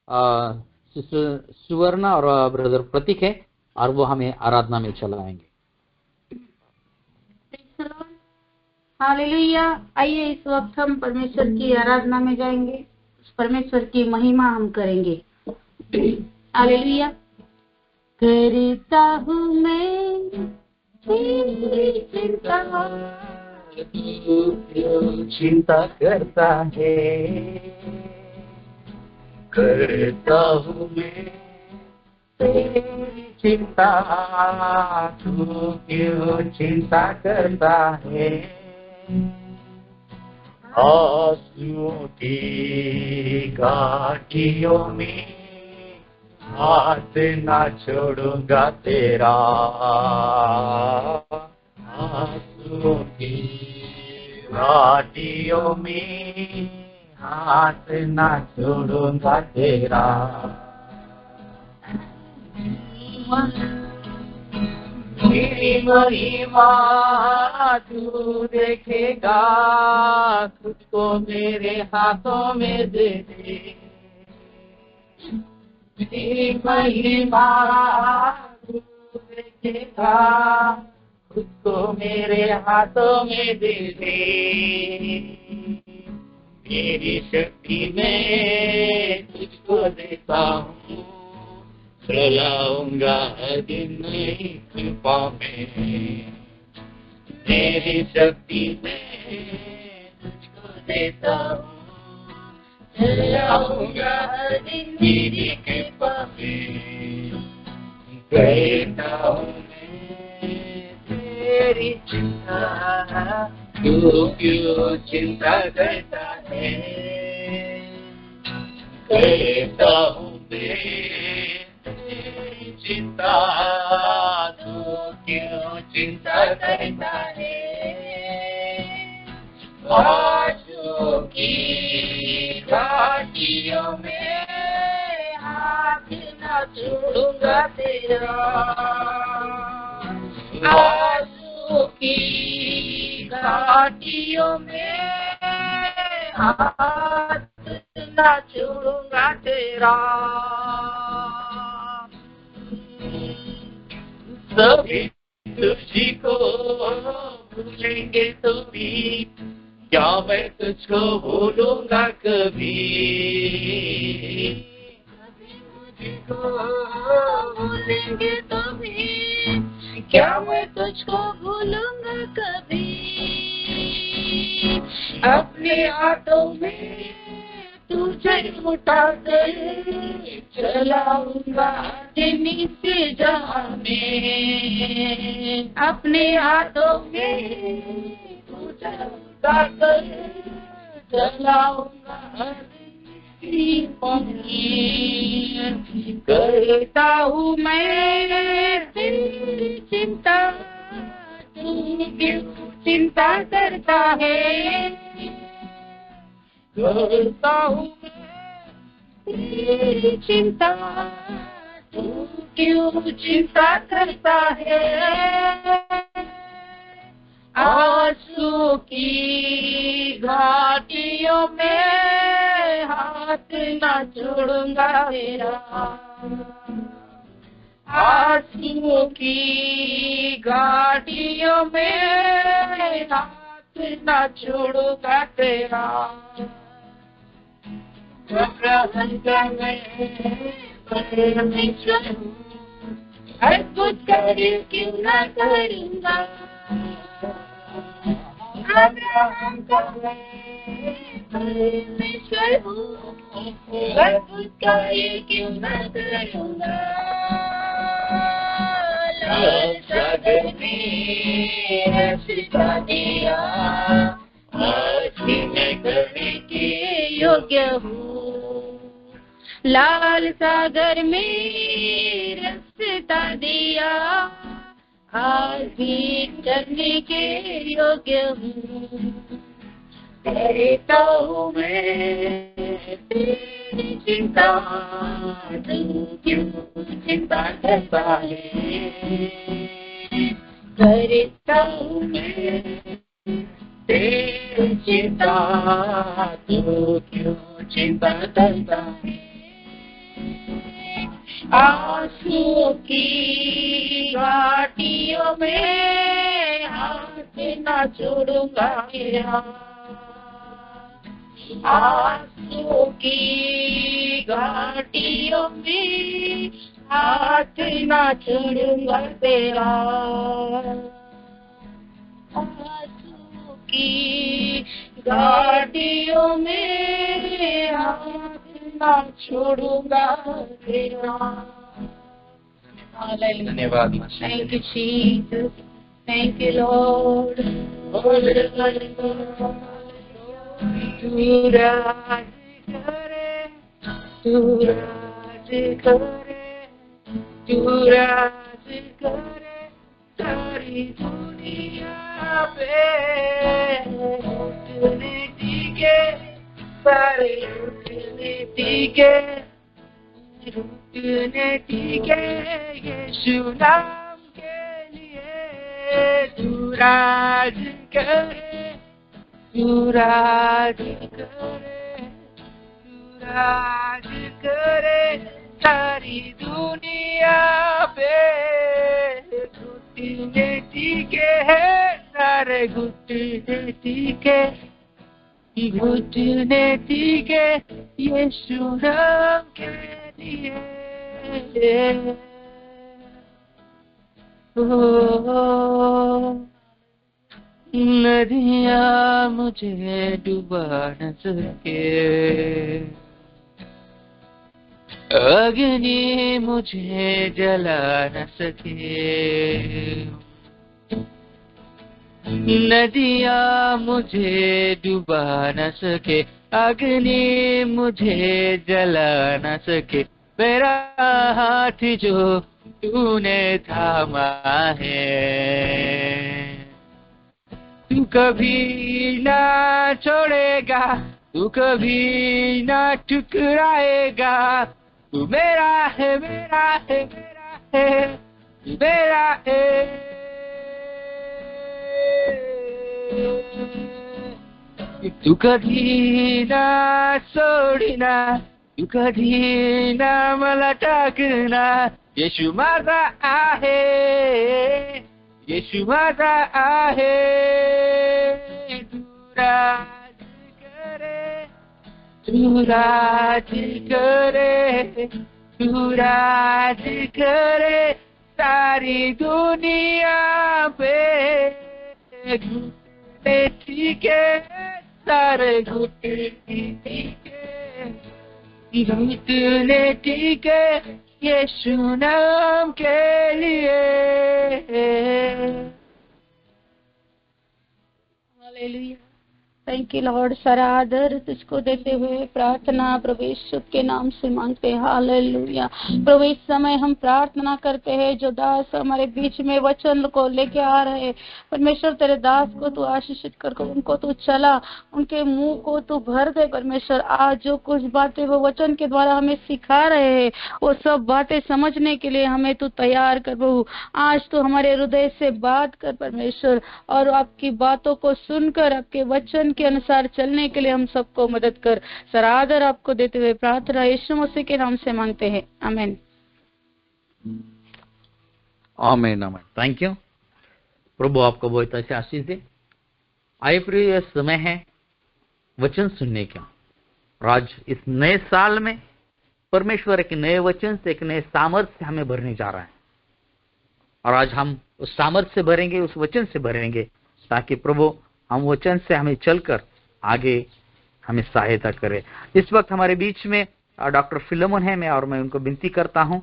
Sister सुवर्णा और brother प्रतीक है, और वो हमें आराधना में चलाएंगे। हालेलुया। आइए इस वक्त हम परमेश्वर की आराधना में जाएंगे, परमेश्वर की महिमा हम करेंगे। हालेलुया। करता हूँ मैं तेरी चिंता, तू चिंता करता है, करता हूँ मैं तेरी चिंता, तू क्यों चिंता करता है। आंसुओं की घाटियों में हाथ ना छोड़ूंगा तेरा, आंसुओं की घाटियों में हाथ ना छोड़ूंगा तेरा। मेरी महिमा तू देखेगा, तुझको मेरे हाथों में दे दे। मेरी महिमा तू देखेगा, तुझको मेरे हाथों में दे दे। मेरी शक्ति में तुझको देता हूँ, चलाऊंगा दिन नई कृपा में। मेरी शक्ति में तुझको देता हूँ, चलाऊंगा दिन मेरी कृपा में। करता हूँ मैं तेरी चिंता, तू क्यों चिंता करता है। करता हूँ मैं चिंता, तू क्यों चिंता करता है। आंसुओं की घाटियों में हाथ न छोड़ूंगा तेरा, आंसुओं की घाटियों में हाथ न छोड़ूंगा तेरा। सभी तुझी को भूलेंगे तो भी, क्या मैं तुझको भूलूंगा कभी। सभी तुझको भूलेंगे तो भी, क्या मैं तुझको भूलूंगा कभी। अपने हाथों में तुझे उठा कर चलाऊंगा नीचे जहां में। अपने हाथों में तुझे उठा कर चलाऊंगा करता हूँ मैं तेरी चिंता, तू क्यों चिंता करता है। करता हूँ तेरी चिंता, तू क्यों चिंता करता है। आंसू की घाटियों में हाथ न छोड़ूंगा तेरा, आंसू की घाटियों में हाथ न छोड़ूंगा तेरा। ग्रहण कर परमेश्वर हूँ, अद्भुत कार्य क्यों न करूँगा। अब्राहम का परमेश्वर हूँ, अद्भुत कार्य क्यों न करूँगा। लाल सागर में रास्ता दिया, आज भी मैं करने के योग्य हूँ। लाल सागर में रास्ता दिया, आज भी करने के योग्य हूँ। करता हूँ मैं तेरी चिंता, तू क्यों चिंता करता है। करता हूँ मैं तेरी चिंता, तू क्यों चिंता करता है। आंसू की घाटियों में हाथ न छोड़ूंगा तेरा, आंसू की घाटियों में हाथ न छोड़ूंगा तेरा, आंसू की घाटियों में हाथ न छोड़ूंगा तेरा। धन्यवाद। Thank you, Jesus. Thank you, Lord. तू राज करे, तू राज करे, तू राज करे सारी दुनिया पे, घुटने टीके सारे घुटने टीके, घुटने टीके यीशु नाम के लिए, तू राज करे, तू राज करे, तू राज करे सारी दुनिया पे, घुटने टीके है सारे घुटने टीके, घुटने टीके यीशु नाम के लिए। नदियाँ मुझे डुबा न सके, अग्नि मुझे जला न सके, नदियाँ मुझे डुबा न सके, अग्नि मुझे जला न सके, मेरा हाथ जो तूने थामा है, तू कभी ना छोड़ेगा, तू कभी ना ठुकराएगा, तू मेरा है, मेरा है, मेरा है, मेरा है। तू कधी ना सोडीना, तू कधी ना मला टाकना, येशू माझा आहे, येशू माझा आहे, तू राज करे, तू राज करे, तू राज करे सारी दुनिया पे, घुटने टीके सारे घुटने टीके, घुटने टीके यीशु नाम के लिए। हालेलुया। Thank you Lord. सारा आदर तुझको देते हुए प्रार्थना प्रभु यीशु के नाम से मांगते हैं। हालेलुया। प्रभु इस समय हम प्रार्थना करते हैं जो दास हमारे बीच में वचन को लेके आ रहे हैं, परमेश्वर तेरे दास को तू आशीषित कर, उनको तू चला, उनके मुंह को तू भर दे परमेश्वर। आज जो कुछ बातें वो वचन के द्वारा हमें सिखा रहे हैं वो सब बातें समझने के लिए हमें तू तैयार कर प्रभु। आज तो हमारे हृदय से बात कर परमेश्वर, और आपकी बातों को सुनकर आपके वचन के अनुसार चलने के लिए हम सबको मदद कर। सर आदर आपको देते हुए प्रार्थना यीशु मसीह के नाम से मांगते हैं, आमीन। आमीन आमीन। Thank you. प्रभु आपको बहुत अच्छी आशीष दे। आइए प्रिय, यह समय है वचन सुनने का। आज इस नए साल में परमेश्वर एक नए वचन से, एक नए सामर्थ्य से हमें भरने जा रहा है, और आज हम उस सामर्थ्य से भरेंगे, उस वचन से भरेंगे, ताकि प्रभु हम वचन से हमें चलकर आगे हमें सहायता करे। इस वक्त हमारे बीच में डॉक्टर फिलोमन है, मैं उनको विनती करता हूं,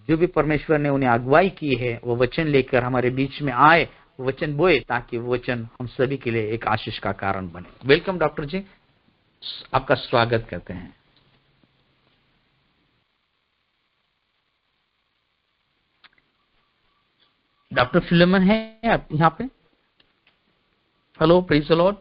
जो भी परमेश्वर ने उन्हें अगुवाई की है वो वचन लेकर हमारे बीच में आए, वचन बोए, ताकि वो वचन हम सभी के लिए एक आशीष का कारण बने। वेलकम डॉक्टर जी, आपका स्वागत करते हैं। डॉक्टर फिलोमन है आप यहाँ पे? Hello, praise the lord.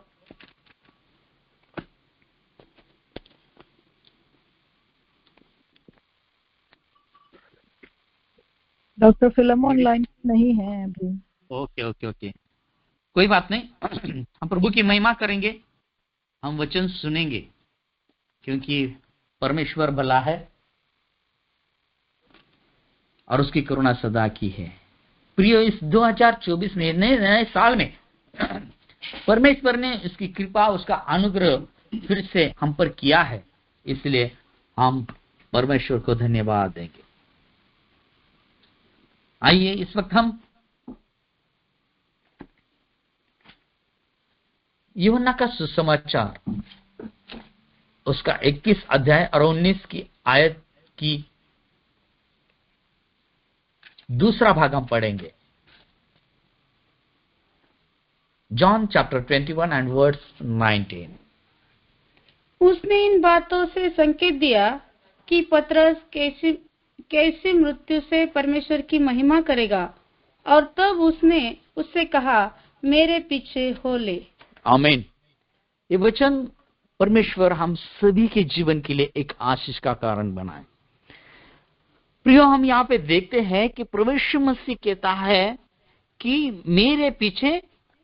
Doctor Philemon line नहीं है अभी। ओके ओके ओके, कोई बात नहीं। हम प्रभु की महिमा करेंगे, हम वचन सुनेंगे, क्योंकि परमेश्वर भला है और उसकी करुणा सदा की है। प्रियो, इस 2024 में नए साल में परमेश्वर ने उसकी कृपा, उसका अनुग्रह फिर से हम पर किया है, इसलिए हम परमेश्वर को धन्यवाद देंगे। आइए इस वक्त हम यूहन्ना का सुसमाचार उसका 21 अध्याय और 19 की आयत की दूसरा भाग हम पढ़ेंगे। John chapter 21 and verse 19। उसने इन बातों से संकेत दिया कि पतरस कैसी मृत्यु से परमेश्वर की महिमा करेगा, और तब उसने उससे कहा, मेरे पीछे हो ले। आमीन। ये वचन परमेश्वर हम सभी के जीवन के लिए एक आशीष का कारण बनाए। प्रियो, हम यहाँ पे देखते हैं कि प्रभु यीशु मसीह कहता है कि मेरे पीछे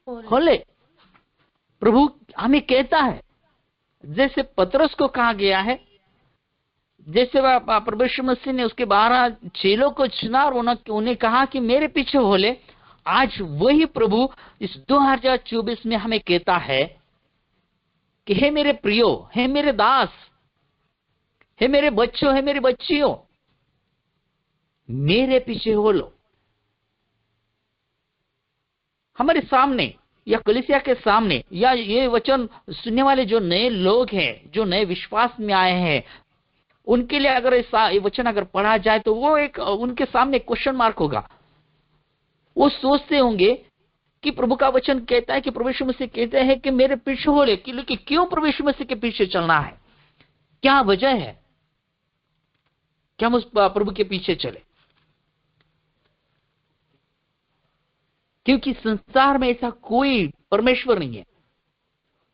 हो ले। प्रभु हमें कहता है, जैसे पतरस को कहा गया है, जैसे प्रभु यीशु मसीह ने उसके 12 चेलों को चुना और उन्हें कहा कि मेरे पीछे हो ले। आज वही प्रभु इस 2024 में हमें कहता है कि हे मेरे प्रियो, हे मेरे दास, हे मेरे बच्चों, हे मेरी बच्चियों, मेरे पीछे हो लो। हमारे सामने या कलीसिया के सामने या ये वचन सुनने वाले जो नए लोग हैं, जो नए विश्वास में आए हैं, उनके लिए अगर ये वचन अगर पढ़ा जाए तो वो एक उनके सामने क्वेश्चन मार्क होगा। वो सोचते होंगे कि प्रभु का वचन कहता है कि प्रभु यीशु मसीह कहते हैं कि मेरे पीछे हो ले, लेकिन क्यों प्रभु यीशु मसीह के पीछे चलना है? क्या वजह है कि हम उस प्रभु के पीछे चले? क्योंकि संसार में ऐसा कोई परमेश्वर नहीं है,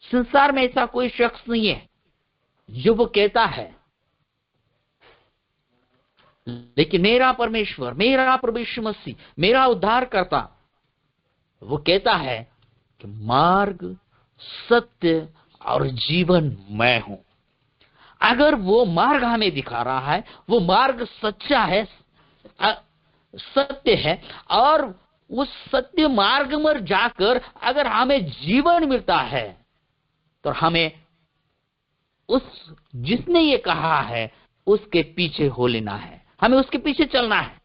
संसार में ऐसा कोई शख्स नहीं है जो वो कहता है, लेकिन मेरा परमेश्वर, मेरा प्रभु यीशु मसीह, मेरा उद्धारकर्ता, वो कहता है कि मार्ग, सत्य और जीवन मैं हूं। अगर वो मार्ग हमें दिखा रहा है, वो मार्ग सच्चा है, सत्य है, और उस सत्य मार्ग में जाकर अगर हमें जीवन मिलता है तो हमें उस जिसने ये कहा है उसके पीछे हो लेना है, हमें उसके पीछे चलना है।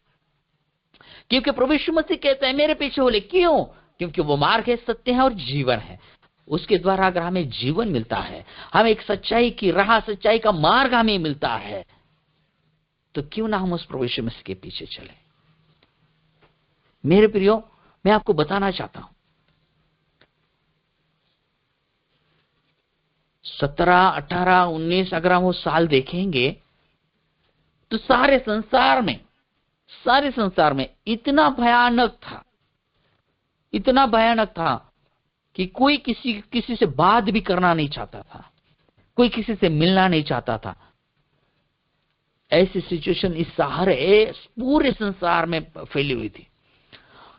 क्योंकि प्रभु यीशु मसीह कहते हैं मेरे पीछे हो ले। क्यों? क्योंकि वो मार्ग है, सत्य है और जीवन है। उसके द्वारा अगर हमें जीवन मिलता है, हमें एक सच्चाई की राह, सच्चाई का मार्ग हमें मिलता है, तो क्यों ना हम उस प्रभु यीशु मसीह के पीछे चले। मेरे प्रियो, मैं आपको बताना चाहता हूं, 17, 18, 19 अगर हम वो साल देखेंगे तो सारे संसार में इतना भयानक था कि कोई किसी से बात भी करना नहीं चाहता था, कोई किसी से मिलना नहीं चाहता था। ऐसी सिचुएशन इस पूरे संसार में फैली हुई थी,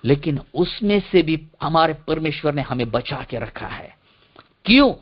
लेकिन उसमें से भी हमारे परमेश्वर ने हमें बचा के रखा है। क्यों?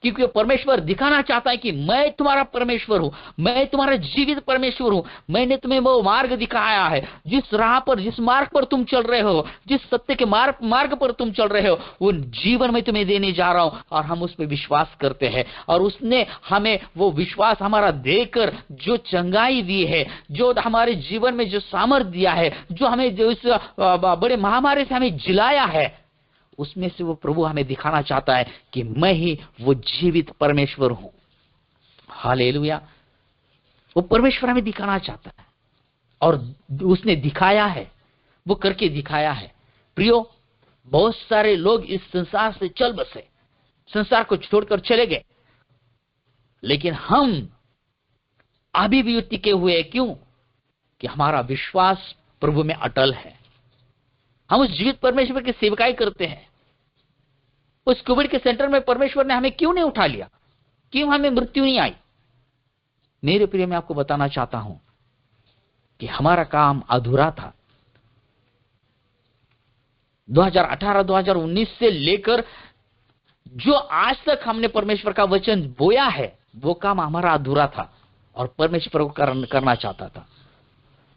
क्योंकि परमेश्वर दिखाना चाहता है कि मैं तुम्हारा परमेश्वर हूं, मैं तुम्हारा जीवित परमेश्वर हूं। मैंने तुम्हें वो मार्ग दिखाया है, जिस राह पर, जिस मार्ग पर तुम चल रहे हो, जिस सत्य के मार्ग पर तुम चल रहे हो, वो जीवन में तुम्हें देने जा रहा हूं। और हम उस पर विश्वास करते हैं, और उसने हमें वो विश्वास हमारा देकर जो चंगाई दी है, जो हमारे जीवन में जो सामर्थ्य दिया है, जो हमें जो इस बड़े महामारी से हमें जिलाया है, उसमें से वो प्रभु हमें दिखाना चाहता है कि मैं ही वो जीवित परमेश्वर हूं। हालेलुया। वो परमेश्वर हमें दिखाना चाहता है, और उसने दिखाया है, वो करके दिखाया है। प्रियो, बहुत सारे लोग इस संसार से चल बसे, संसार को छोड़कर चले गए, लेकिन हम अभी भी टिके हुए हैं। क्यों? कि हमारा विश्वास प्रभु में अटल है। हम उस जीवित परमेश्वर की सेवकाई करते हैं। उस कोविड के सेंटर में परमेश्वर ने हमें क्यों नहीं उठा लिया? क्यों हमें मृत्यु नहीं आई? मेरे प्रिय, मैं आपको बताना चाहता हूं कि हमारा काम अधूरा था। 2018-2019 से लेकर जो आज तक हमने परमेश्वर का वचन बोया है, वो काम हमारा अधूरा था और परमेश्वर को करना चाहता था।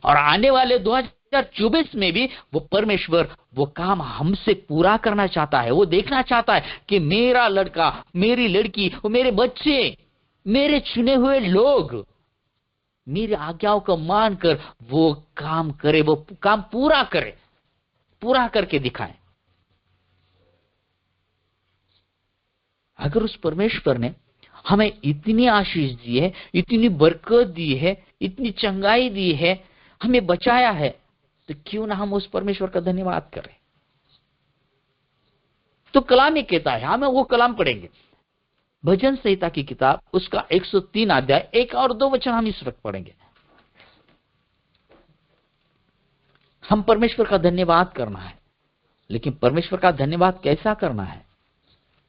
और आने वाले 2024 में भी वो परमेश्वर वो काम हमसे पूरा करना चाहता है। वो देखना चाहता है कि मेरा लड़का, मेरी लड़की, मेरे बच्चे, मेरे चुने हुए लोग मेरी आज्ञाओं को मानकर वो काम करे, वो काम पूरा करे, पूरा करके दिखाए। अगर उस परमेश्वर ने हमें इतनी आशीष दी है, इतनी बरकत दी है, इतनी चंगाई दी है, हमें बचाया है, तो क्यों ना हम उस परमेश्वर का धन्यवाद करें। तो कलाम ये कहता है, हमें वो कलाम पढ़ेंगे, भजन संहिता की किताब, उसका 103 अध्याय 1 और 2 वचन हम इस वक्त पढ़ेंगे। हम परमेश्वर का धन्यवाद करना है, लेकिन परमेश्वर का धन्यवाद कैसा करना है,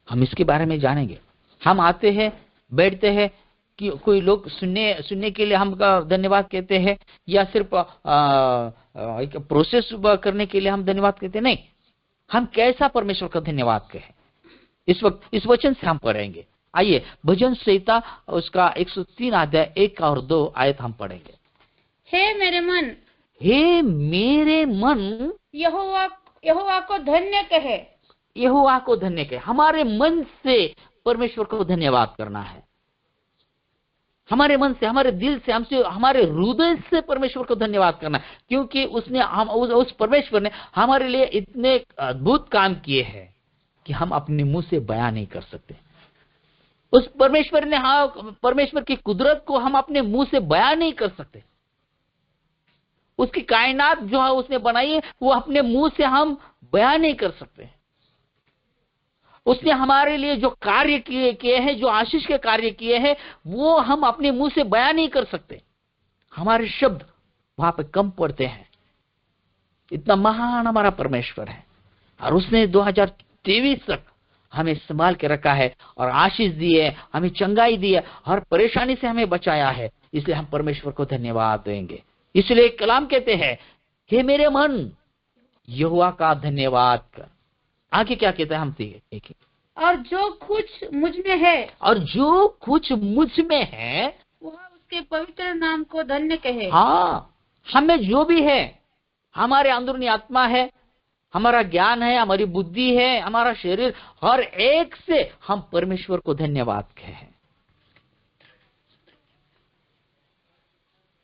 हम इसके बारे में जानेंगे। हम आते हैं, बैठते हैं, कि कोई लोग सुनने के लिए हम धन्यवाद कहते हैं, या सिर्फ एक प्रोसेस करने के लिए हम धन्यवाद कहते हैं। नहीं, हम कैसा परमेश्वर का धन्यवाद कहें, इस वक्त इस वचन से हम पढ़ेंगे। आइए, भजन संहिता उसका 103 अध्याय 1 और 2 आयत हम पढ़ेंगे। हे मेरे मन, हे मेरे मन, यहोवा को धन्य कहे। यहोवा को धन्य कहे। हमारे मन से परमेश्वर को धन्यवाद करना है, हमारे मन से, हमारे दिल से, हमसे, हमारे हृदय से परमेश्वर को धन्यवाद करना है, क्योंकि उसने उस परमेश्वर ने हमारे लिए इतने अद्भुत काम किए हैं कि हम अपने मुंह से बयान नहीं कर सकते। उस परमेश्वर ने, परमेश्वर की कुदरत को हम अपने मुंह से बयान नहीं कर सकते। उसकी कायनात जो है उसने बनाई है, वो अपने मुंह से हम बयान नहीं कर सकते। उसने हमारे लिए जो कार्य किए हैं, जो आशीष के कार्य किए हैं, वो हम अपने मुंह से बयान नहीं कर सकते। हमारे शब्द वहां पे कम पड़ते हैं। इतना महान हमारा परमेश्वर है, और उसने 2023 तक हमें संभाल के रखा है और आशीष दी है, हमें चंगाई दी है, हर परेशानी से हमें बचाया है। इसलिए हम परमेश्वर को धन्यवाद देंगे। इसलिए कलाम कहते हैं, हे मेरे मन, यहोवा का धन्यवाद कर। आगे क्या कहता है, हम देखिए, और जो कुछ मुझ में है, और जो कुछ मुझ में है, वह उसके पवित्र नाम को धन्य कहे। हाँ, हमें जो भी है, हमारे अंदरूनी आत्मा है, हमारा ज्ञान है, हमारी बुद्धि है, हमारा शरीर, हर एक से हम परमेश्वर को धन्यवाद कहें।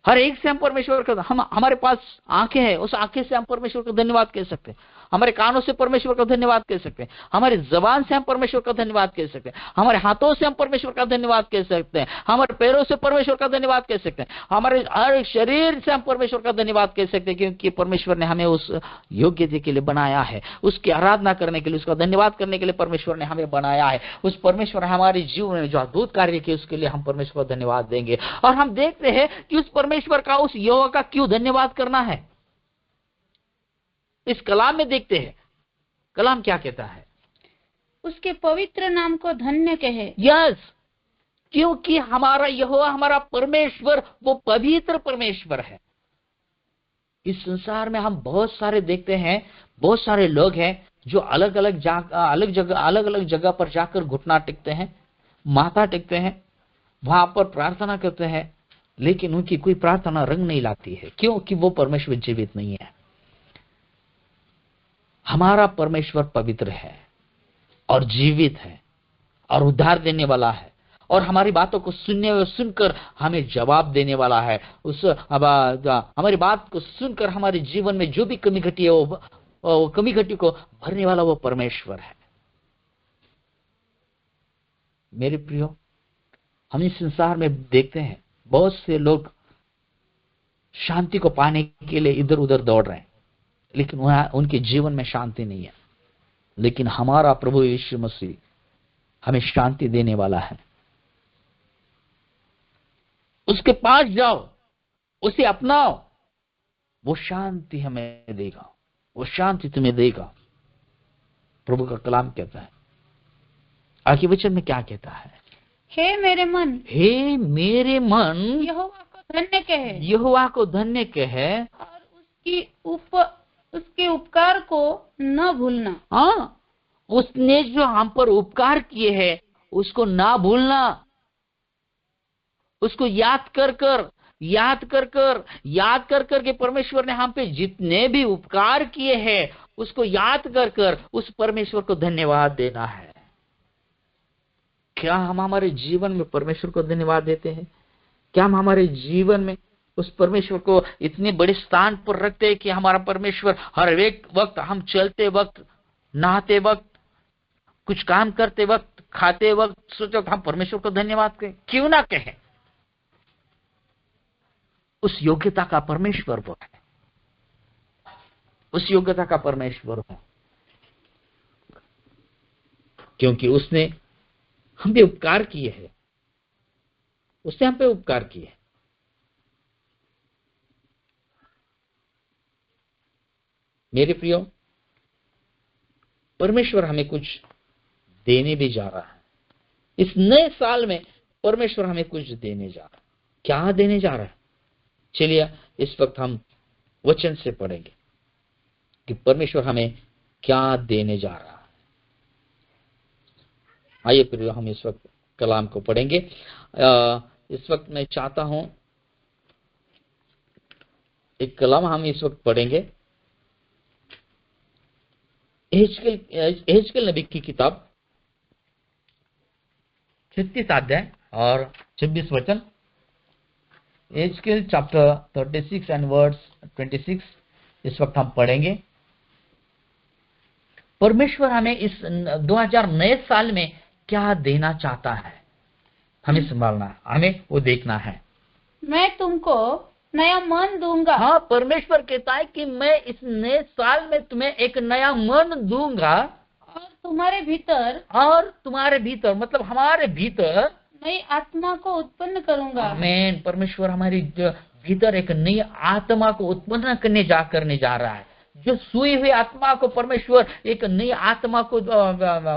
हर एक से हम परमेश्वर का, हमारे पास आंखें हैं, उस आंखें से हम परमेश्वर को धन्यवाद कह सकते हैं। हमारे कानों से परमेश्वर का धन्यवाद कह सकते हैं। हमारे जबान से हम परमेश्वर का धन्यवाद कह सकते हैं। हमारे हाथों से हम परमेश्वर का धन्यवाद कह सकते हैं। हमारे पैरों से परमेश्वर का धन्यवाद कह सकते हैं। हमारे हर शरीर से हम परमेश्वर का धन्यवाद कह सकते हैं, क्योंकि परमेश्वर ने हमें उस योग्यता के लिए बनाया है, उसकी आराधना करने के लिए, उसका धन्यवाद करने के लिए परमेश्वर ने हमें बनाया है। उस परमेश्वर ने हमारे जीवन में जो अद्भुत कार्य किए, उसके लिए हम परमेश्वर को धन्यवाद देंगे। और हम देखते हैं कि उस परमेश्वर का, उस यहोवा का क्यों धन्यवाद करना है। इस कलाम में देखते हैं, कलाम क्या कहता है, उसके पवित्र नाम को धन्य कहे। यस, क्योंकि हमारा यहोवा, हमारा परमेश्वर, वो पवित्र परमेश्वर है। इस संसार में हम बहुत सारे देखते हैं, बहुत सारे लोग हैं जो अलग अलग जगह पर जाकर घुटना टेकते हैं, माथा टेकते हैं, वहां पर प्रार्थना करते हैं, लेकिन उनकी कोई प्रार्थना रंग नहीं लाती है, क्योंकि वो परमेश्वर जीवित नहीं है। हमारा परमेश्वर पवित्र है और जीवित है और उद्धार देने वाला है, और हमारी बातों को सुनकर हमें जवाब देने वाला है। हमारी बात को सुनकर हमारे जीवन में जो भी कमी घटी है, वो कमी घटी को भरने वाला वो परमेश्वर है। मेरे प्रियो, हम इस संसार में देखते हैं बहुत से लोग शांति को पाने के लिए इधर उधर दौड़ रहे हैं, लेकिन उनके जीवन में शांति नहीं है। लेकिन हमारा प्रभु यीशु मसीह हमें शांति देने वाला है। उसके पास जाओ, उसे अपनाओ, वो शांति हमें देगा, वो शांति तुम्हें देगा। प्रभु का कलाम कहता है, आगे वचन में क्या कहता है, हे मेरे मन, हे मेरे मन, यहोवा को धन्य कहे, यहोवा को धन्य कहे, और उसके उपकार को न भूलना। हाँ, उसने जो हम पर उपकार किए हैं उसको ना भूलना, उसको याद कर कर याद कर कर के परमेश्वर ने हम पे जितने भी उपकार किए हैं उसको याद कर कर उस परमेश्वर को धन्यवाद देना है। क्या हम हमारे जीवन में परमेश्वर को धन्यवाद देते हैं? क्या हम हमारे जीवन में उस परमेश्वर को इतने बड़े स्थान पर रखते हैं कि हमारा परमेश्वर हर एक वक्त, हम चलते वक्त, नहाते वक्त, कुछ काम करते वक्त, खाते वक्त सोचो हम परमेश्वर को धन्यवाद करें? क्यों ना कहें? उस योग्यता का परमेश्वर वो है, उस योग्यता का परमेश्वर वो, क्योंकि उसने हम पे उपकार किए हैं, उसने हम पे उपकार किए। मेरे प्रियो, परमेश्वर हमें कुछ देने भी जा रहा है। इस नए साल में परमेश्वर हमें कुछ देने जा रहा है। क्या देने जा रहा है? चलिए इस वक्त हम वचन से पढ़ेंगे कि परमेश्वर हमें क्या देने जा रहा है। आइए प्रियो, हम इस वक्त कलाम को पढ़ेंगे। इस वक्त मैं चाहता हूं एक कलाम हम इस वक्त पढ़ेंगे, एहेजकेल नबी की किताब 36 अध्याय और 26 वचन। एहेजकेल चैप्टर 36 एंड वर्स 26 इस वक्त हम पढ़ेंगे। परमेश्वर हमें इस 2000 नए साल में क्या देना चाहता है, हमें संभालना है, हमें वो देखना है। मैं तुमको नया मन दूंगा। हाँ, परमेश्वर कहता है कि मैं इस नए साल में तुम्हें एक नया मन दूंगा और तुम्हारे भीतर मतलब हमारे भीतर नई आत्मा को उत्पन्न करूंगा। आमीन। परमेश्वर हमारी भीतर एक नई आत्मा को उत्पन्न करने जा रहा है। जो सोई हुई आत्मा को परमेश्वर एक नई आत्मा को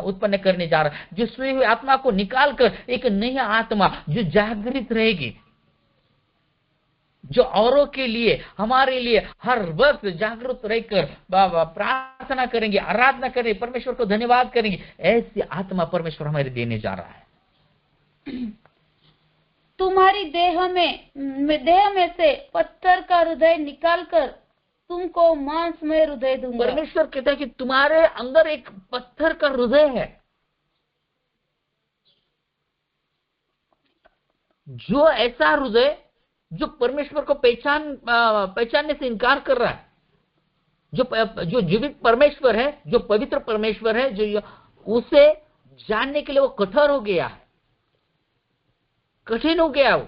उत्पन्न करने जा रहा है। जो सोई हुई आत्मा को निकालकर एक नई आत्मा जो जागृत रहेगी, जो औरों के लिए, हमारे लिए हर वक्त जागरूक रहकर प्रार्थना करेंगे, आराधना करेंगे, परमेश्वर को धन्यवाद करेंगे, ऐसी आत्मा परमेश्वर हमारे देने जा रहा है। तुम्हारी देह में से पत्थर का हृदय निकालकर तुमको मांसमय हृदय दूंगा। परमेश्वर कहता है कि तुम्हारे अंदर एक पत्थर का हृदय है। जो ऐसा हृदय जो परमेश्वर को पहचानने से इनकार कर रहा है, जो जीवित परमेश्वर है, जो पवित्र परमेश्वर है, जो उसे जानने के लिए वो कठोर हो गया है, कठिन हो गया, वो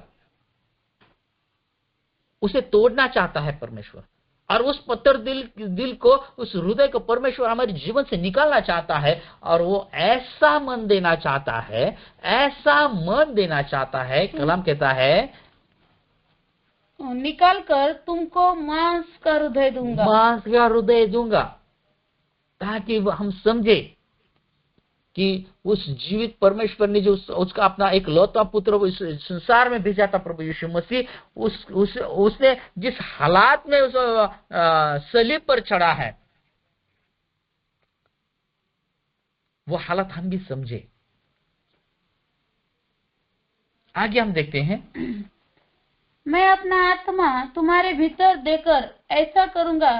उसे तोड़ना चाहता है परमेश्वर। और उस पत्थर दिल को, उस हृदय को परमेश्वर हमारे जीवन से निकालना चाहता है। और वो ऐसा मन देना चाहता है, ऐसा मन देना चाहता है, कलाम कहता है निकाल कर तुमको मांस का हृदय दूंगा। मांस का हृदय दूंगा, ताकि हम समझे कि उस जीवित परमेश्वर ने जो उसका अपना एक लौता पुत्र इस संसार में भेजा था, प्रभु यीशु मसीह, उसने जिस हालात में उस सलीब पर चढ़ा है, वो हालत हम भी समझे। आगे हम देखते हैं, मैं अपना आत्मा तुम्हारे भीतर देकर ऐसा करूंगा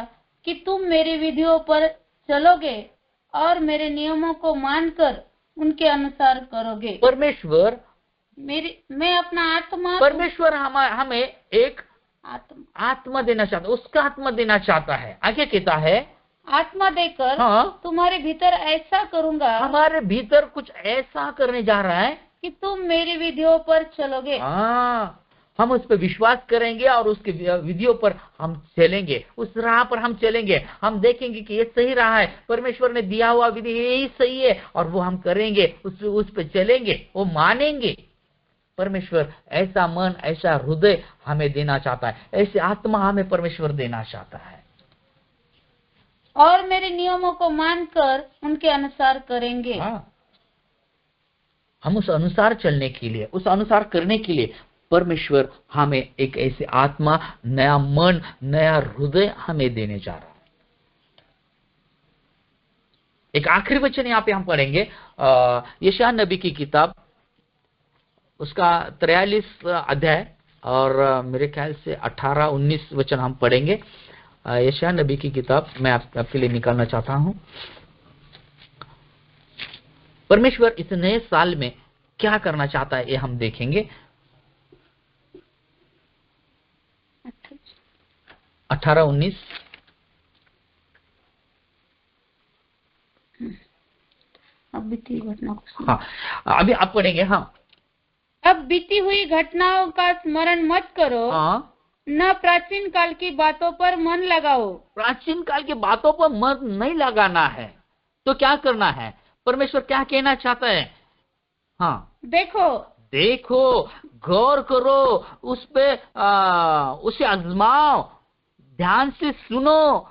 कि तुम मेरी विधियों पर चलोगे और मेरे नियमों को मानकर उनके अनुसार करोगे। परमेश्वर मैं अपना आत्मा, परमेश्वर हमें एक आत्मा देना चाहता है, उसका आत्मा देना चाहता है। आगे कहता है आत्मा देकर हाँ, तुम्हारे भीतर ऐसा करूंगा, हमारे भीतर कुछ ऐसा करने जा रहा है कि तुम मेरी विधियों पर चलोगे। हाँ, हम उस पर विश्वास करेंगे और उसके विधियों पर हम चलेंगे, उस राह पर हम चलेंगे। हम देखेंगे कि ये सही राह है, परमेश्वर ने दिया हुआ विधि यही सही है, और वो हम करेंगे, उस पर चलेंगे, वो मानेंगे। परमेश्वर ऐसा मन, ऐसा हृदय हमें देना चाहता है, ऐसी आत्मा हमें परमेश्वर देना चाहता है। और मेरे नियमों को मानकर उनके अनुसार करेंगे। हाँ, हम उस अनुसार चलने के लिए, उस अनुसार करने के लिए परमेश्वर हमें एक ऐसी आत्मा, नया मन, नया हृदय हमें देने जा रहा है। एक आखिरी वचन यहाँ पे हम पढ़ेंगे, यशायाह नबी की किताब, उसका 43 अध्याय और मेरे ख्याल से 18-19 वचन हम पढ़ेंगे। यशायाह नबी की किताब मैं आपके लिए निकालना चाहता हूं। परमेश्वर इस नए साल में क्या करना चाहता है ये हम देखेंगे। 18-19 अब बीती घटना को हाँ, अभी आप पढ़ेंगे। हाँ, अब बीती हुई घटनाओं का स्मरण मत करो, हाँ, न प्राचीन काल की बातों पर मन लगाओ। प्राचीन काल की बातों पर मन नहीं लगाना है तो क्या करना है? परमेश्वर क्या कहना चाहता है? हाँ, देखो, गौर करो, उस पे उसे आजमाओ, ध्यान से सुनो।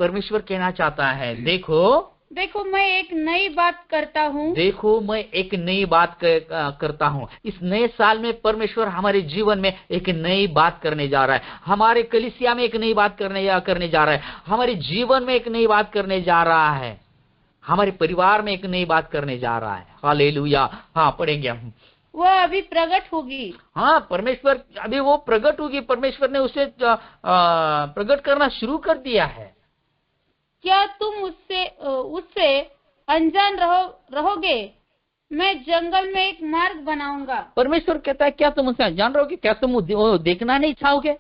परमेश्वर कहना चाहता है देखो मैं एक नई बात करता हूँ। देखो, मैं एक नई बात करता हूँ। इस नए साल में परमेश्वर हमारे जीवन में एक नई बात करने जा रहा है। हमारे कलीसिया में एक नई बात करने जा रहा है। हमारे जीवन में एक नई बात करने जा रहा है। हमारे परिवार में एक नई बात करने जा रहा है। हालेलुया। हाँ, पढ़ेंगे हम। वह अभी प्रकट होगी। हाँ, परमेश्वर अभी वो प्रकट होगी। परमेश्वर ने उसे प्रकट करना शुरू कर दिया है। क्या तुम उससे अनजान रहोगे? मैं जंगल में एक मार्ग बनाऊंगा। परमेश्वर कहता है क्या तुम उसे अनजान रहोगे? क्या तुम वो देखना नहीं चाहोगे?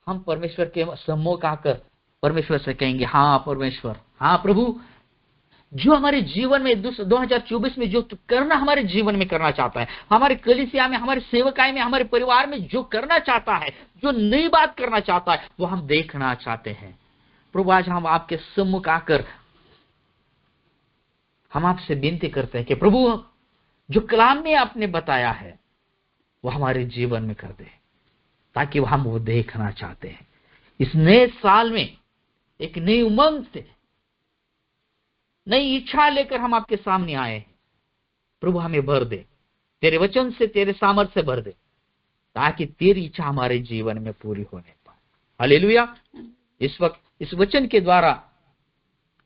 हम परमेश्वर के सम्मुख आकर परमेश्वर से कहेंगे, हाँ परमेश्वर, हाँ प्रभु, जो हमारे जीवन में 2024 में जो करना हमारे जीवन में करना चाहता है, हमारे कलीसिया में, हमारे सेवकाई में, हमारे परिवार में जो करना चाहता है, जो नई बात करना चाहता है, वो हम देखना चाहते हैं। प्रभु, आज हम आपके सम्मुख आकर हम आपसे विनती करते हैं कि प्रभु, जो कलाम में आपने बताया है वो हमारे जीवन में कर दे, ताकि हम वो देखना चाहते हैं। इस नए साल में एक नई उमंग से, नई इच्छा लेकर हम आपके सामने आए हैं। प्रभु, हमें भर दे, तेरे वचन से, तेरे सामर्थ्य से भर दे, ताकि तेरी इच्छा हमारे जीवन में पूरी होने पाए। हालेलुया। इस वक्त इस वचन के द्वारा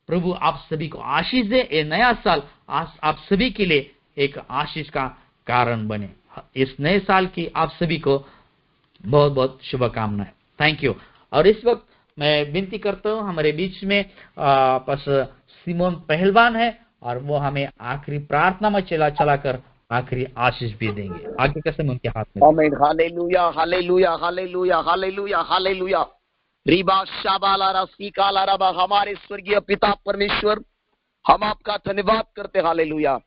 प्रभु आप सभी को आशीष दे। ये नया साल आप सभी के लिए एक आशीष का कारण बने। इस नए साल की आप सभी को बहुत बहुत शुभकामनाएं। Thank you. और इस वक्त मैं विनती करता हूँ, हमारे बीच में बस सिमोन पहलवान है और वो हमें आखिरी प्रार्थना में चलाकर आखिरी आशीष भी देंगे। आगे का समय उनके हाथ में। आमीन। Hallelujah, hallelujah, hallelujah, hallelujah, hallelujah. रिबा शाबाला रसीकाला रबा। हमारे स्वर्गीय पिता परमेश्वर, हम आपका धन्यवाद करते। हालेलुया।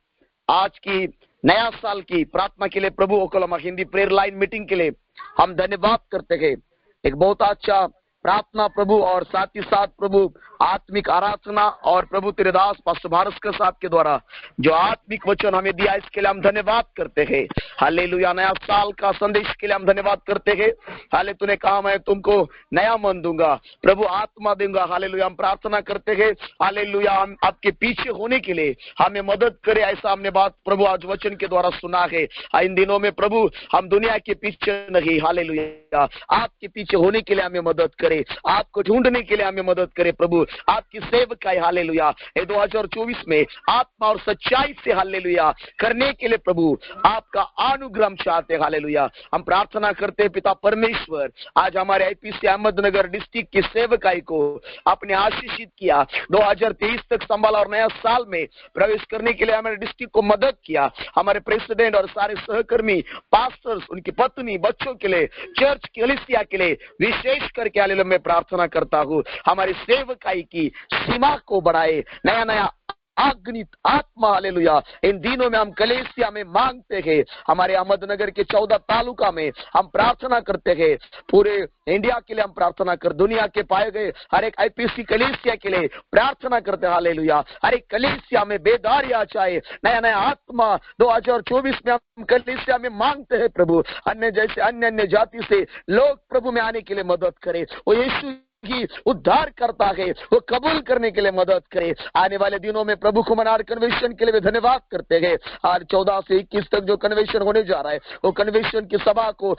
आज की नया साल की प्रार्थना के लिए प्रभु, ओकलामा हिंदी प्रेयर लाइन मीटिंग के लिए हम धन्यवाद करते हैं। एक बहुत अच्छा प्रार्थना प्रभु, और साथ ही साथ प्रभु आत्मिक आराधना, और प्रभु तेरे दास पास्टर भारस्कर साहब के द्वारा जो आत्मिक वचन हमें दिया, इसके लिए हम धन्यवाद करते हैं। हालेलुया। नया साल का संदेश के लिए हम धन्यवाद करते हैं। हाले तूने कहा मैं तुमको नया मन दूंगा, प्रभु आत्मा दूंगा। हालेलुया। हम प्रार्थना करते हैं, हालेलुया, हम आपके पीछे होने के लिए हमें मदद करे, ऐसा हमने बात प्रभु आज वचन के द्वारा सुना है। इन दिनों में प्रभु हम दुनिया के पीछे नहीं, हालेलुया, आपके पीछे होने के लिए हमें मदद करे, आपको ढूंढने के लिए हमें मदद करे प्रभु, आपकी सेवकाई हालेलुया 2024 में आत्मा और सच्चाई से हालेलुया करने के लिए प्रभु आपका अनुग्रह चाहते। हालेलुया। हम प्रार्थना करते हैं पिता परमेश्वर, आज हमारे आईपीसी अहमदनगर डिस्ट्रिक्ट की सेवकाई को आपने आशीषित किया, 2023 तक संभाला और नया साल में प्रवेश करने के लिए हमारे डिस्ट्रिक्ट को मदद किया। हमारे प्रेसिडेंट और सारे सहकर्मी, पास्टर्स, उनकी पत्नी, बच्चों के लिए, चर्च कलीसिया के लिए विशेष करके हालेलुया मैं प्रार्थना करता हूँ, हमारी सेवकाई की सीमा को बढ़ाए, नया नया अग्नित आत्मा हालेलुया इन दिनों में हम कलीसिया में मांगते हैं। हमारे अहमदनगर के 14 तालुका में हम प्रार्थना करते हैं, पूरे इंडिया के लिए हम प्रार्थना कर, दुनिया के पाए गए हर एक आईपीसी कलीसिया के लिए प्रार्थना करते हैं। हालेलुया। हर एक कलीसिया में बेदारी आ जाए, नया नया आत्मा 2024 में हम कलीसिया में मांगते हैं प्रभु। अन्य जैसे अन्य जाति से लोग प्रभु में आने के लिए मदद करे, वो यीशु की उद्धार करता है, वो कबूल करने के लिए मदद करे। आने वाले दिनों में प्रभु कुमार कन्वेंशन के लिए भी धन्यवाद करते हैं। आज 14 से 21 तक जो कन्वेंशन होने जा रहा है, वो कन्वेंशन की सभा को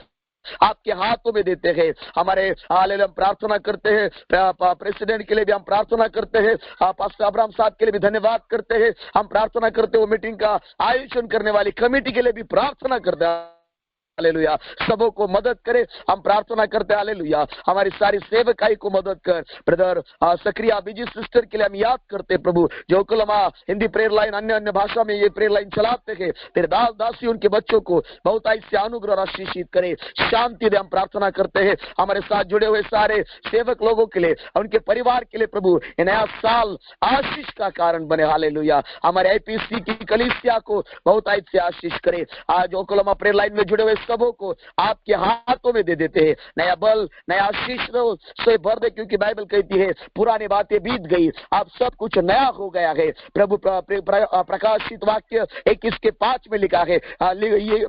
आपके हाथों में देते हैं। हमारे हालेलुया हम प्रार्थना करते हैं, प्रेसिडेंट के लिए भी हम प्रार्थना करते हैं, पास्टर अब्राहम साहब के लिए भी धन्यवाद करते हैं। हम प्रार्थना करते हैं वो मीटिंग का आयोजन करने वाली कमेटी के लिए भी प्रार्थना करते हैं। हालेलुया। सबों को मदद करे, हम प्रार्थना करते हैं हालेलुया। हमारी सारी सेवकाई को मदद कर। ब्रदर सक्रिया बीजी सिस्टर के लिए हम याद करते प्रभु, जो ओक्लाहोमा हिंदी प्रेयर लाइन, अन्य अन्य भाषा में ये प्रेयर लाइन चलाते हैं। तेरे दास दासी उनके बच्चों को बहुत ऐसे अनुग्रह और आशीषित करे, शांति दे। हम प्रार्थना करते हैं हमारे साथ जुड़े हुए सारे सेवक लोगों के लिए, उनके परिवार के लिए प्रभु, ये नया साल आशीष का कारण बने हालेलुया। हमारे आईपीसी की कलीसिया को बहुत ऐसे आशीष करे। आज ओक्लाहोमा प्रेयर लाइन में जुड़े हुए सबों को आपके हाथों में दे देते हैं। नया बल, नया आशीष से भर दे, क्योंकि बाइबल कहती है पुरानी बातें बीत गई, अब सब कुछ नया हो गया है। प्रभु प्रकाशित वाक्य 21:5 में लिखा है, ये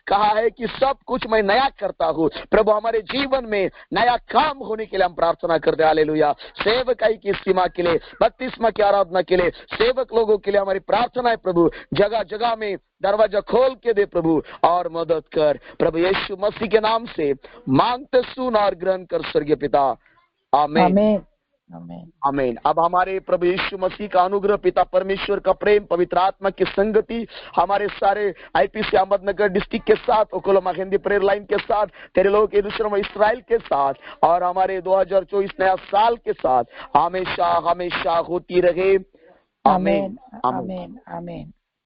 कहा है कि सब कुछ मैं नया करता हूँ। प्रभु हमारे जीवन में नया काम होने के लिए हम प्रार्थना करते हैं हालेलुया। सेवकाई की सीमा के लिए, बपतिस्मा की आराधना के लिए, सेवक लोगों के लिए हमारी प्रार्थना है प्रभु। जगह जगह में दरवाजा खोल के दे प्रभु और मदद कर। प्रभु यीशु मसीह के नाम से मांगते सुन और ग्रहण कर स्वर्गीय पिता, आमीन आमीन। आमीन। अब हमारे प्रभु यीशु मसीह का अनुग्रह, पिता परमेश्वर का प्रेम, पवित्र आत्मा की संगति हमारे सारे आईपीसी अहमदनगर डिस्ट्रिक्ट के साथ, ओक्लाहोमा हिंदी प्रेयर लाइन के साथ, तेरे लोग के दूसरों इस्राएल के साथ और हमारे 2024 नया साल के साथ हमेशा हमेशा होती रहे। आमीन आमीन आमीन।